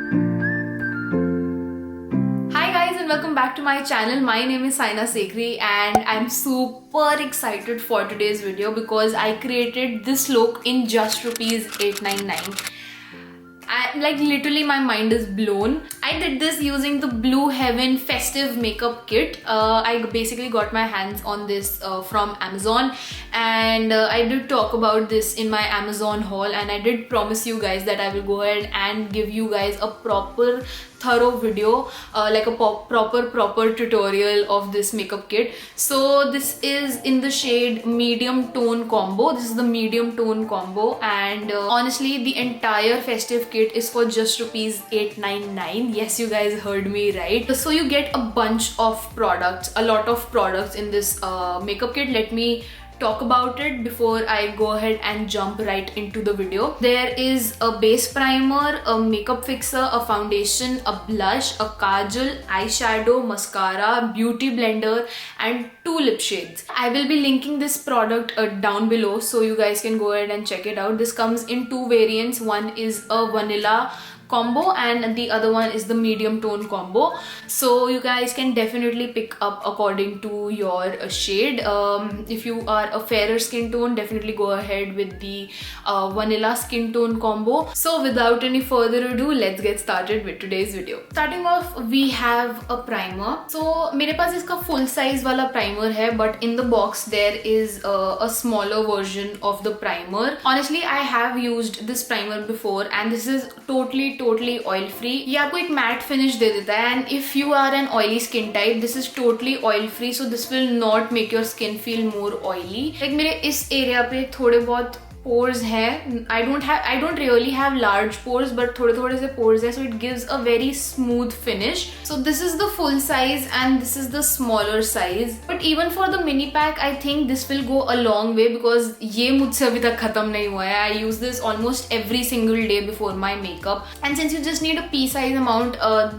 Hi guys and welcome back to my channel. My name is Saina Sekhri and I'm super excited for today's video because I created this look in just rupees 899. Like literally my mind is blown. I did this using the Blue Heaven festive makeup kit. I basically got my hands on this from Amazon, and I did talk about this in my Amazon haul, and I did promise you guys that I will go ahead and give you guys a proper thorough video, like a proper tutorial of this makeup kit. So this is in the shade medium tone combo. This is the medium tone combo, and honestly the entire festive kit is for just rupees 899. Yes, you guys heard me right. So you get a bunch of products, a lot of products in this makeup kit. Let me talk about it before I go ahead and jump right into the video. There is a base primer, a makeup fixer, a foundation, a blush, a kajal, eyeshadow, mascara, beauty blender, and 2 lip shades. I will be linking this product down below so you guys can go ahead and check it out. This comes in 2 variants. One is a vanilla combo and the other one is the medium tone combo, so you guys can definitely pick up according to your shade. If you are a fairer skin tone, definitely go ahead with the vanilla skin tone combo. So without any further ado, let's get started with today's video. Starting off, we have a primer. So मेरे पास इसका full size वाला primer है, but in the box there is a smaller version of the primer. Honestly, I have used this primer before and this is totally oil free. ये आपको एक matte finish दे देता है, and if you are an oily skin type, this is totally oil free, so this will not make your skin feel more oily. Like मेरे इस area पे थोड़े बहुत pores हैं. I don't really have large pores, but थोड़े से pores हैं, so it gives a very smooth finish. So this is the full size and this is the smaller size. But even for the mini pack, I think this will go a long way because ये मुझसे अभी तक खत्म नहीं हुआ है. I use this almost every single day before my makeup. And since you just need a pea size amount,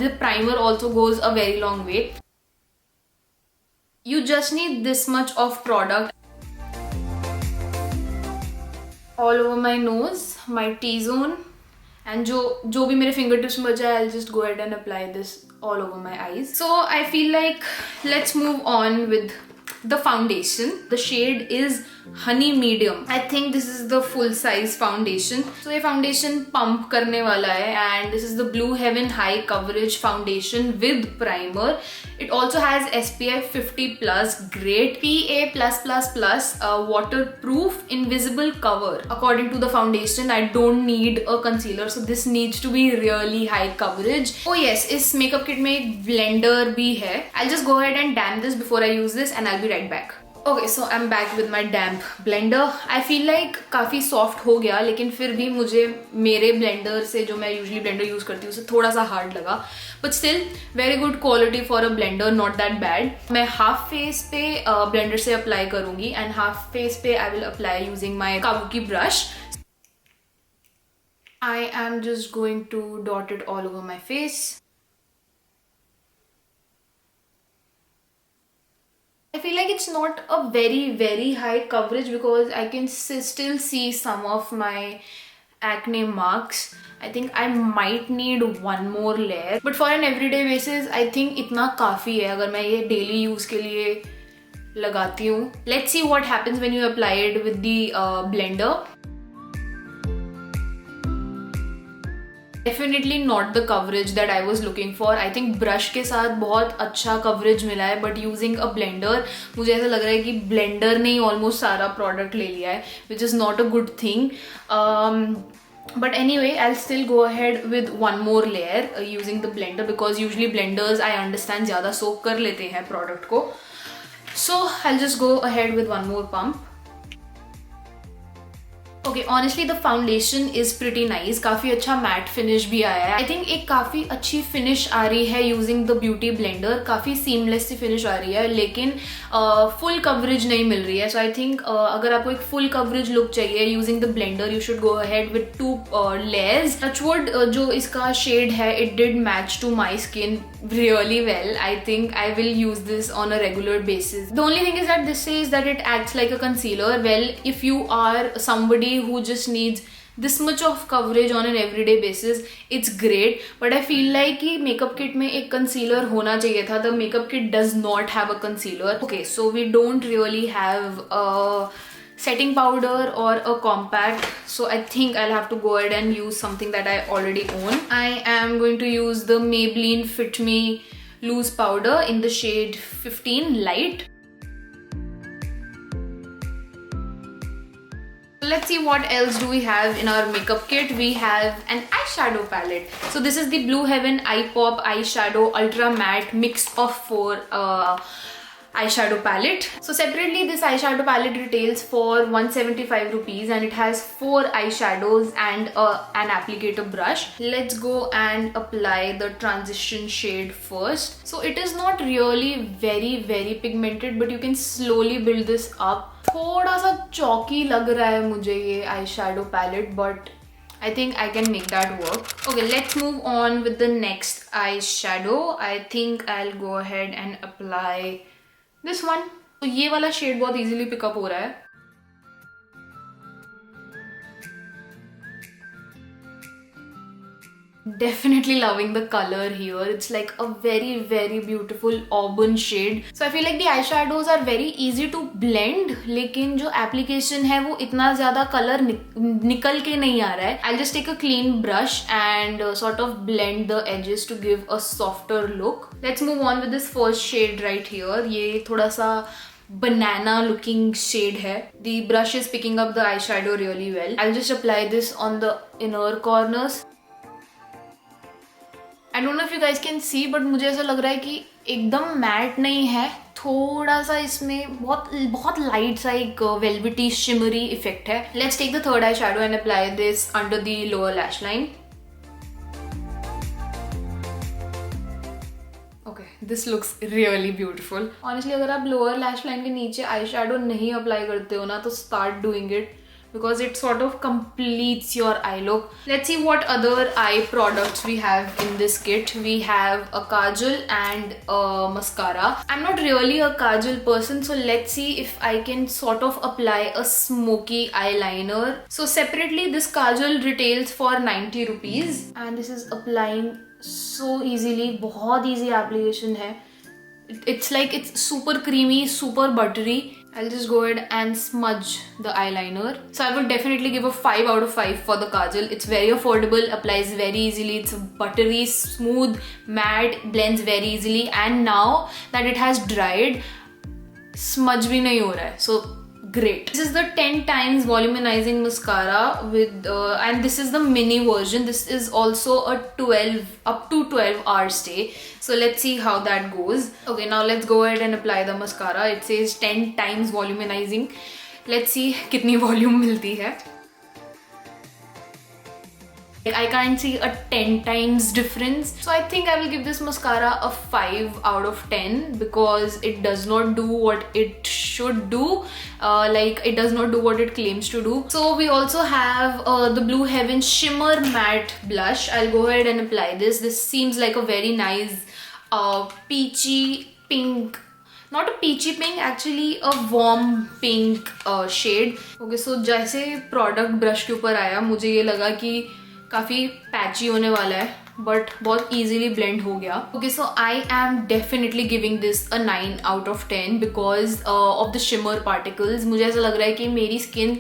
the primer also goes a very long way. You just need this much of product. All over my nose, my T-zone, and जो भी मेरे fingertips में बचा है, I'll just go ahead and apply this all over my eyes. So I feel like let's move on with the foundation. The shade is honey medium. I think this is the full size foundation. So ये foundation pump करने वाला है, and this is the Blue Heaven high coverage foundation with primer. It also has SPF 50+, great PA+++, waterproof invisible cover. According to the foundation, I don't need a concealer, so this needs to be really high coverage. Oh yes, इस makeup kit में एक blender भी है. I'll just go ahead and damp this before I use this, and I'll be right back. Okay, so I'm back with my damp blender. I feel like काफ़ी soft हो गया, लेकिन फिर भी मुझे मेरे blender से जो मैं usually blender use करती हूँ उससे थोड़ा सा hard लगा. But still, very good quality for a blender, not that bad. मैं half face पे blender से apply करूँगी, and half face पे I will apply using my Kabuki brush. I am just going to dot it all over my face. I feel like it's not a very high coverage because I can still see some of my acne marks. I think I might need one more layer, but for an everyday basis, I think इतना काफ़ी है अगर मैं ये daily use के लिए लगाती हूँ. Let's see what happens when you apply it with the blender. Definitely not the coverage that I was looking for. I think brush के साथ बहुत अच्छा coverage मिला है, but using a blender मुझे ऐसा लग रहा है कि blender ने ही almost सारा product ले लिया है, which is not a good thing. But anyway, I'll still go ahead with one more layer using the blender because usually blenders I understand ज़्यादा soak कर लेते हैं product को. So I'll just go ahead with one more pump. Okay, honestly the foundation is pretty nice. काफ़ी अच्छा matte finish भी आया है. I think एक काफ़ी अच्छी finish आ रही है using the beauty blender. काफ़ी seamless सी finish आ रही है, लेकिन full coverage नहीं मिल रही है. So I think अगर आपको एक full coverage look चाहिए using the blender, you should go ahead with 2 layers. Touchwood जो इसका shade है, it did match to my skin really well. I think I will use this on a regular basis. The only thing is that this says that it acts like a concealer. Well, if you are somebody who just needs this much of coverage on an everyday basis, it's great. But I feel like कि makeup kit में एक concealer होना चाहिए था. The makeup kit does not have a concealer. Okay, so we don't really have a setting powder or a compact, so I think I'll have to go ahead and use something that I already own. I am going to use the Maybelline Fit Me loose powder in the shade 15 light. Let's see what else do we have in our makeup kit. We have an eyeshadow palette. So this is the Blue Heaven Eye Pop Eyeshadow Ultra Matte mix of 4 eyeshadow palette. So separately this eyeshadow palette retails for 175 rupees and it has 4 eyeshadows and an applicator brush. Let's go and apply the transition shade first. So it is not really very pigmented, but you can slowly build this up. थोड़ा सा chalky लग रहा है मुझे ये eyeshadow palette, but I think I can make that work. Okay, let's move on with the next eyeshadow. I think I'll go ahead and apply this one. तो ये वाला shade बहुत easily pick up हो रहा है. Definitely loving the color here. It's like a very beautiful auburn shade. So I feel like the eyeshadows are very easy to blend, लेकिन जो application है वो इतना ज़्यादा color निकल के नहीं आ रहा है. I'll just take a clean brush and sort of blend the edges to give a softer look. Let's move on with this first shade right here. ये थोड़ा सा banana looking shade है. The brush is picking up the eyeshadow really well. I'll just apply this on the inner corners. I don't know if you guys can see, but मुझे ऐसा लग रहा है कि एकदम मैट नहीं है, थोड़ा सा इसमें बहुत लाइट सा एक velvety shimmery effect है. Let's take the third eyeshadow and apply this under the lower lash line. Okay, this looks really beautiful. Honestly, अगर आप lower lash line के नीचे eyeshadow नहीं apply करते हो ना, तो start doing it, because it sort of completes your eye look. Let's see what other eye products we have in this kit. We have a Kajal and a mascara. I'm not really a Kajal person, so let's see if I can sort of apply a smoky eyeliner. So separately this Kajal retails for 90 rupees and this is applying so easily. बहुत easy application है. It's like it's super creamy, super buttery. I'll just go ahead and smudge the eyeliner. So I would definitely give a 5 out of 5 for the Kajal. It's very affordable, applies very easily. It's buttery, smooth, matte, blends very easily. And now that it has dried, smudge bhi nahi ho raha hai. So great. This is the 10 times volumizing mascara with and this is the mini version. This is also a up to 12 hour stay. So let's see how that goes. Okay, now let's go ahead and apply the mascara. It says 10 times volumizing. Let's see kitni volume milti hai. I can't see a 10 times difference. So I think I will give this mascara a 5 out of 10 because it does not do what it should do. Like it does not do what it claims to do. So we also have the Blue Heaven Shimmer Matte Blush. I'll go ahead and apply this. This seems like a very nice peachy pink. Not a peachy pink, actually a warm pink shade. Okay, so जैसे product brush के ऊपर आया मुझे ये लगा कि काफ़ी patchy होने वाला है, but बहुत easily blend हो गया. Okay, so I am definitely giving this a 9 out of 10 because of the shimmer particles. मुझे ऐसा लग रहा है कि मेरी skin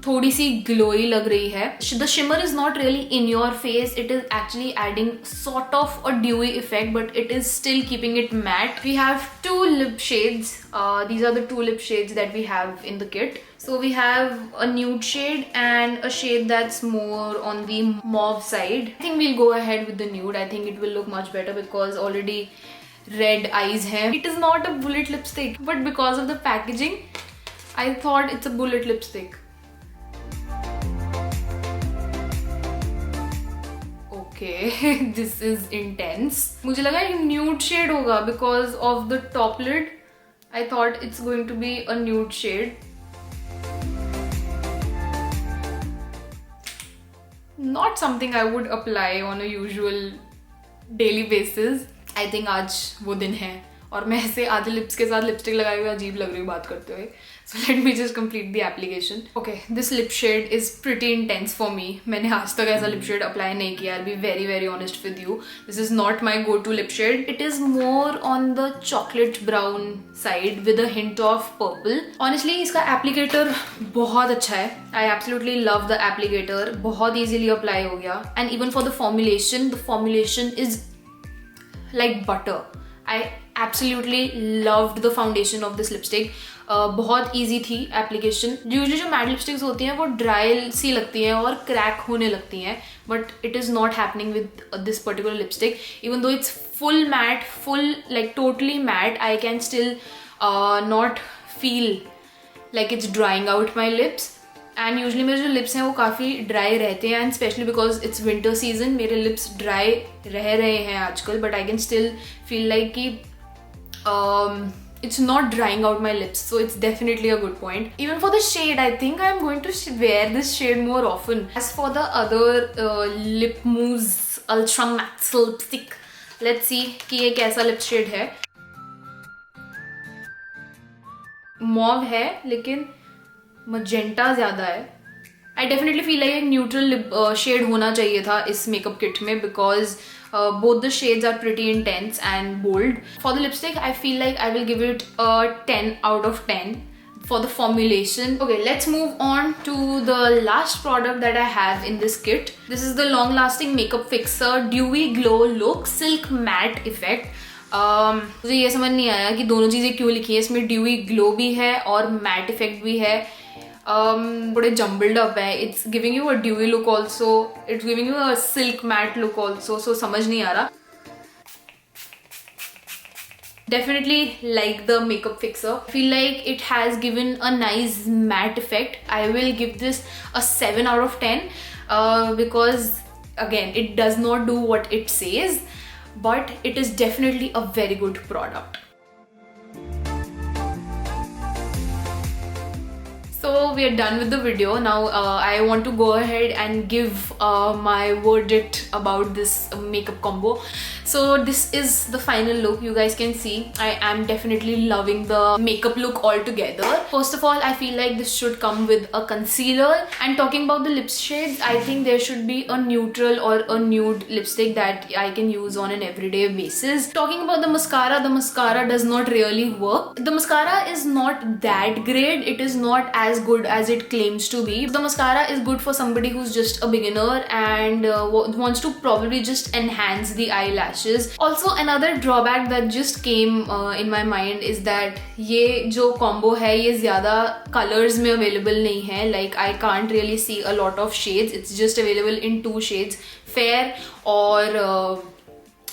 थोड़ी सी glowy लग रही है. The shimmer is not really in your face. It is actually adding sort of a dewy effect, but it is still keeping it matte. We have 2 lip shades. These are the 2 lip shades that we have in the kit. So we have a nude shade and a shade that's more on the mauve side. I think we'll go ahead with the nude. I think it will look much better because already red eyes have. It is not a bullet lipstick, but because of the packaging, I thought it's a bullet lipstick. Okay, this is intense. मुझे लगा ये nude shade होगा because of the top lid. I thought it's going to be a nude shade. Not something I would apply on a usual daily basis. I think आज वो दिन है और मैं ऐसे आधे लिप्स के साथ लिपस्टिक लगाए हुए अजीब लग रही हूँ बात करते हुए. So let me just complete the application. Okay, this lip shade is pretty intense for me. मैंने आज तक ऐसा lip shade apply नहीं किया. I'll be very very honest with you. This is not my go-to lip shade. It is more on the chocolate brown side with a hint of purple. Honestly, इसका applicator बहुत अच्छा है. I absolutely love the applicator. बहुत easily apply हो गया. And even for the formulation is like butter. I absolutely loved the foundation of this lipstick. बहुत easy थी application. Usually जो matte lipsticks होती हैं वो dry सी लगती हैं और crack होने लगती हैं, but it is not happening with this particular lipstick. Even though it's full matte, like totally matte, I can still not feel like it's drying out my lips. And usually मेरे जो lips हैं वो काफ़ी dry रहते हैं, and especially because it's winter season, मेरे lips dry रह रहे हैं आजकल, but I can still feel like कि it's not drying out my lips, so it's definitely a good point. Even for the shade, I think I'm going to wear this shade more often. As for the other Lip Mousse Ultra Matte Lipstick, let's see कि ये कैसा lip shade है. Mauve है लेकिन magenta ज़्यादा है. I definitely feel like a neutral lip shade होना चाहिए था इस makeup kit में, because both the shades are pretty intense and bold. For the lipstick, I feel like I will give it a 10 out of 10 for the formulation. Okay, let's move on to the last product that I have in this kit. This is the long-lasting makeup fixer Dewy Glow Look Silk Matte Effect. मुझे ये समझ नहीं आया कि दोनों चीज़ें क्यों लिखी है. इसमें ड्यूई ग्लो भी है और मैट इफेक्ट भी है. बड़े jumbled up है. It's giving you a dewy look also. It's giving you a silk matte look also. So समझ नहीं आ रहा. Definitely like the makeup fixer. I feel like it has given a nice matte effect. I will give this a 7 out of 10 because again it does not do what it says, but it is definitely a very good product. So we are done with the video. Now I want to go ahead and give my verdict about this makeup combo. So this is the final look. You guys can see I am definitely loving the makeup look altogether. First of all, I feel like this should come with a concealer. And talking about the lip shades, I think there should be a neutral or a nude lipstick that I can use on an everyday basis. Talking about the mascara does not really work. The mascara is not that great. It is not as good as it claims to be. The mascara is good for somebody who's just a beginner and wants to probably just enhance the eyelash. Also, another drawback that just came in my mind is that ये जो combo है ये ज़्यादा colors में available नहीं है. Like I can't really see a lot of shades. It's just available in 2 shades, fair or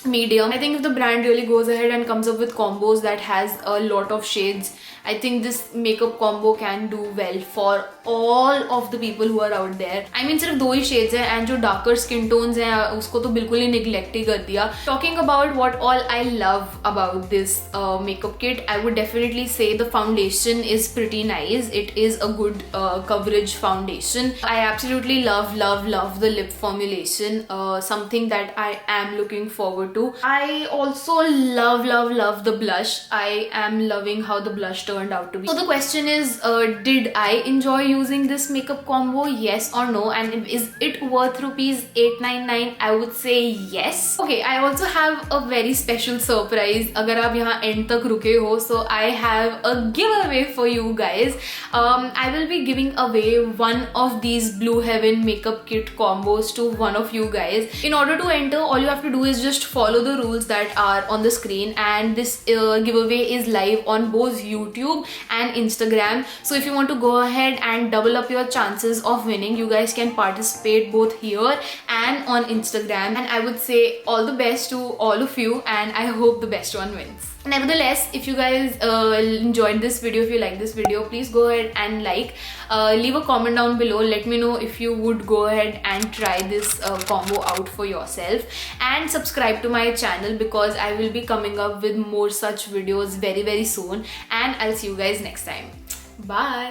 medium. I think if the brand really goes ahead and comes up with combos that has a lot of shades, I think this makeup combo can do well for all of the people who are out there. I mean सिर्फ 2 ही shades हैं and जो darker skin tones हैं उसको तो बिल्कुल ही neglect ही कर दिया. Talking about what all I love about this makeup kit, I would definitely say the foundation is pretty nice. It is a good coverage foundation. I absolutely love the lip formulation. Something that I am looking forward to. I also love the blush. I am loving how the blush turned out to be. So the question is, did I enjoy using this makeup combo? Yes or no? And is it worth rupees 899? I would say yes. Okay, I also have a very special surprise. अगर आप यहाँ end तक रुके हो, so I have a giveaway for you guys. I will be giving away one of these Blue Heaven makeup kit combos to one of you guys. In order to enter, all you have to do is just follow the rules that are on the screen, and this giveaway is live on both YouTube and Instagram. So if you want to go ahead and double up your chances of winning, you guys can participate both here and on Instagram. And I would say all the best to all of you, and I hope the best one wins. Nevertheless, if you guys enjoyed this video, if you like this video, please go ahead and leave a comment down below. Let me know if you would go ahead and try this combo out for yourself, and subscribe to my channel because I will be coming up with more such videos very soon. And I'll see you guys next time. Bye.